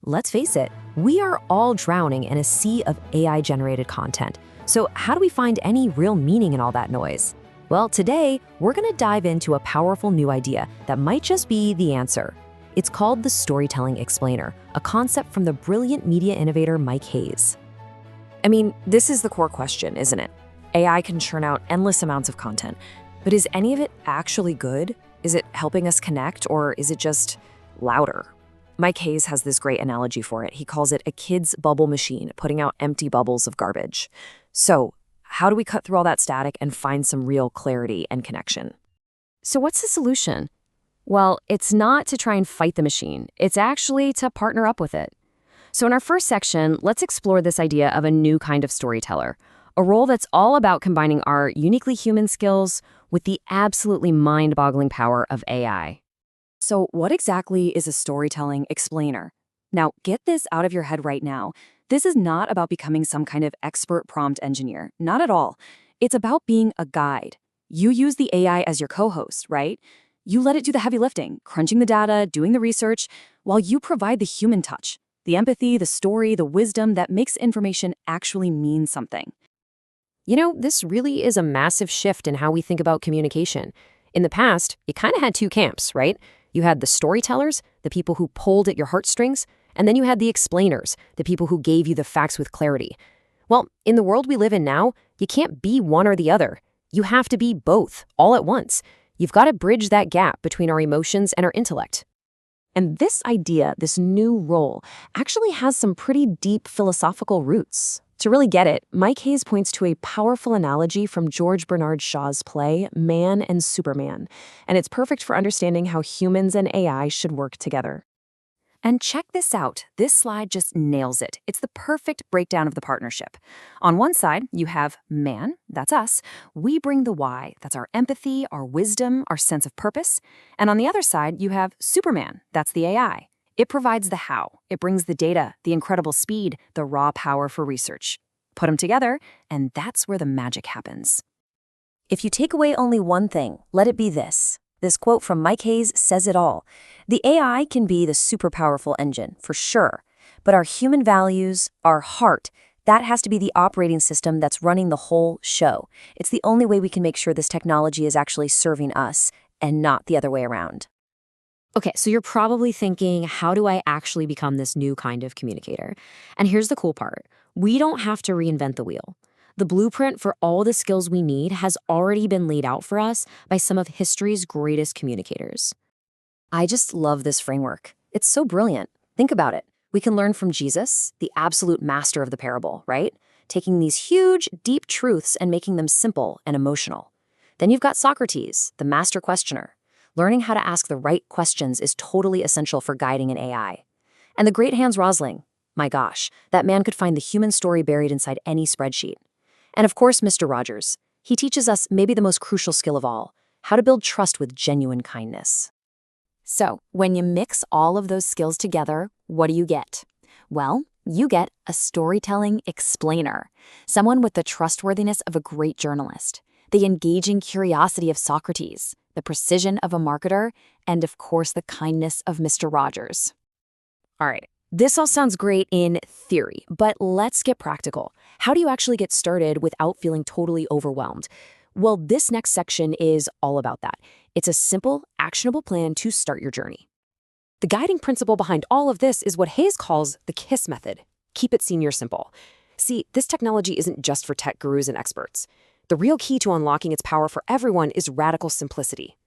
Let's face it, we are all drowning in a sea of AI-generated content. So how do we find any real meaning in all that noise? Well, today, we're going to dive into a powerful new idea that might just be the answer. It's called the Storytelling Explainer, a concept from the brilliant media innovator Mike Hayes. I mean, this is the core question, isn't it? AI can churn out endless amounts of content, but is any of it actually good? Is it helping us connect, or is it just louder? Mike Hayes has this great analogy for it. He calls it a kid's bubble machine, putting out empty bubbles of garbage. So, how do we cut through all that static and find some real clarity and connection? So what's the solution? Well, it's not to try and fight the machine. It's actually to partner up with it. So in our first section, let's explore this idea of a new kind of storyteller, a role that's all about combining our uniquely human skills with the absolutely mind-boggling power of AI. So what exactly is a storytelling explainer? Now, get this out of your head right now. This is not about becoming some kind of expert prompt engineer. Not at all. It's about being a guide. You use the AI as your co-host, right? You let it do the heavy lifting, crunching the data, doing the research, while you provide the human touch, the empathy, the story, the wisdom that makes information actually mean something. You know, this really is a massive shift in how we think about communication. In the past, you kind of had two camps, right? You had the storytellers, the people who pulled at your heartstrings, and then you had the explainers, the people who gave you the facts with clarity. Well, in the world we live in now, you can't be one or the other. You have to be both, all at once. You've got to bridge that gap between our emotions and our intellect. And this idea, this new role, actually has some pretty deep philosophical roots. To really get it, Mike Hayes points to a powerful analogy from George Bernard Shaw's play, Man and Superman, and it's perfect for understanding how humans and AI should work together. And check this out. This slide just nails it. It's the perfect breakdown of the partnership. On one side, you have man, that's us. We bring the why, that's our empathy, our wisdom, our sense of purpose. And on the other side, you have Superman, that's the AI. It provides the how. It brings the data, the incredible speed, the raw power for research. Put them together, and that's where the magic happens. If you take away only one thing, let it be this. This quote from Mike Hayes says it all. The AI can be the super powerful engine, for sure. But our human values, our heart, that has to be the operating system that's running the whole show. It's the only way we can make sure this technology is actually serving us and not the other way around. Okay, so you're probably thinking, how do I actually become this new kind of communicator? And here's the cool part. We don't have to reinvent the wheel. The blueprint for all the skills we need has already been laid out for us by some of history's greatest communicators. I just love this framework. It's so brilliant. Think about it. We can learn from Jesus, the absolute master of the parable, right? Taking these huge, deep truths and making them simple and emotional. Then you've got Socrates, the master questioner. Learning how to ask the right questions is totally essential for guiding an AI. And the great Hans Rosling. My gosh, that man could find the human story buried inside any spreadsheet. And of course, Mr. Rogers. He teaches us maybe the most crucial skill of all, how to build trust with genuine kindness. So, when you mix all of those skills together, what do you get? Well, you get a storytelling explainer, someone with the trustworthiness of a great journalist, the engaging curiosity of Socrates, the precision of a marketer, and of course, the kindness of Mr. Rogers. All right. This all sounds great in theory, but let's get practical. How do you actually get started without feeling totally overwhelmed? Well, this next section is all about that. It's a simple, actionable plan to start your journey. The guiding principle behind all of this is what Hayes calls the KISS method. Keep it senior simple. See, this technology isn't just for tech gurus and experts. The real key to unlocking its power for everyone is radical simplicity.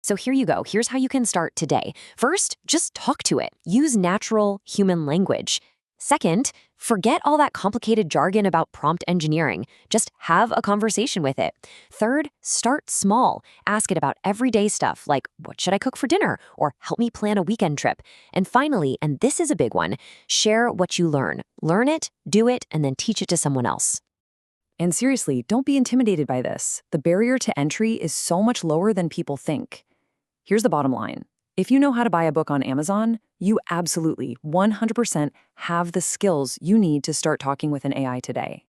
So here you go. Here's how you can start today. First, just talk to it. Use natural human language. Second, forget all that complicated jargon about prompt engineering. Just have a conversation with it. Third, start small. Ask it about everyday stuff like, what should I cook for dinner? Or help me plan a weekend trip. And finally, and this is a big one, share what you learn. Learn it, do it, and then teach it to someone else. And seriously, don't be intimidated by this. The barrier to entry is so much lower than people think. Here's the bottom line. If you know how to buy a book on Amazon, you absolutely 100% have the skills you need to start talking with an AI today.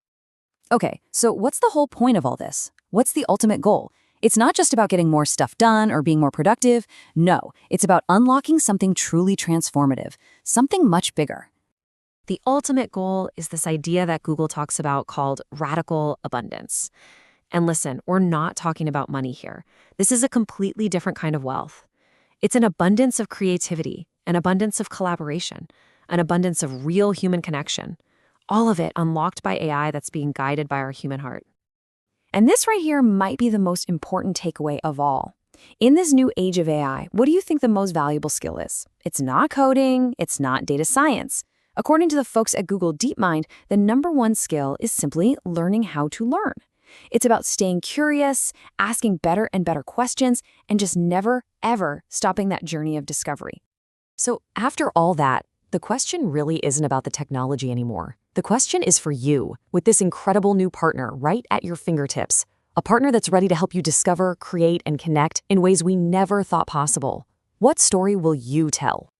Okay, so what's the whole point of all this? What's the ultimate goal? It's not just about getting more stuff done or being more productive. No, it's about unlocking something truly transformative, something much bigger. The ultimate goal is this idea that Google talks about called radical abundance. And listen, we're not talking about money here. This is a completely different kind of wealth. It's an abundance of creativity, an abundance of collaboration, an abundance of real human connection. All of it unlocked by AI that's being guided by our human heart. And this right here might be the most important takeaway of all. In this new age of AI, what do you think the most valuable skill is? It's not coding, it's not data science. According to the folks at Google DeepMind, the #1 skill is simply learning how to learn. It's about staying curious, asking better and better questions, and just never, ever stopping that journey of discovery. So after all that, the question really isn't about the technology anymore. The question is for you, with this incredible new partner right at your fingertips. A partner that's ready to help you discover, create, and connect in ways we never thought possible. What story will you tell?